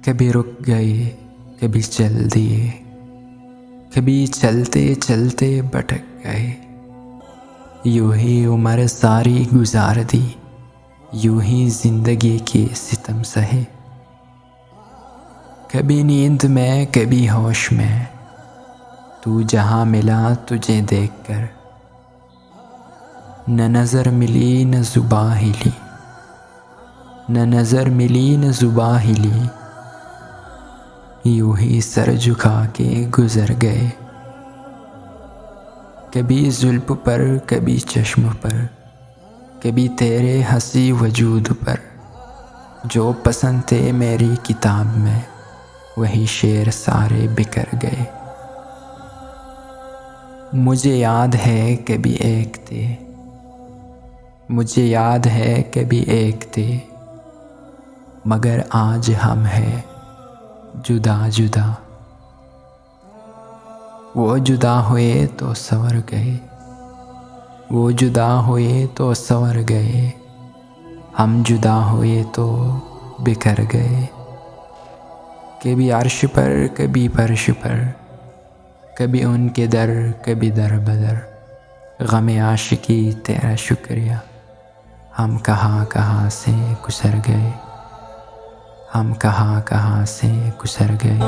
कभी रुक गए, कभी चल दिए, कभी चलते चलते भटक गए। यूं ही उम्र सारी गुजार दी, यूं ही जिंदगी के सितम सहे। कभी नींद में कभी होश में, तू जहाँ मिला तुझे देखकर। न नज़र मिली न ज़ुबां हिली, न नज़र मिली न ज़ुबां हिली, यूं ही सर झुका के गुजर गए। कभी जुल्फ पर कभी चश्म पर, कभी तेरे हंसी वजूद पर। जो पसंद थे मेरी किताब में, वही शेर सारे बिखर गए। मुझे याद है कभी एक थे, मुझे याद है कभी एक थे, मगर आज हम हैं जुदा जुदा। वो जुदा हुए तो संवर गए, वो जुदा हुए तो संवर गए, हम जुदा हुए तो बिखर गए। कभी अर्श पर कभी फर्श पर, कभी उनके दर कभी दर बदर। ग़म आशिकी तेरा शुक्रिया, हम कहाँ कहाँ से गुज़र गए, हम कहाँ कहाँ से गुज़र गए।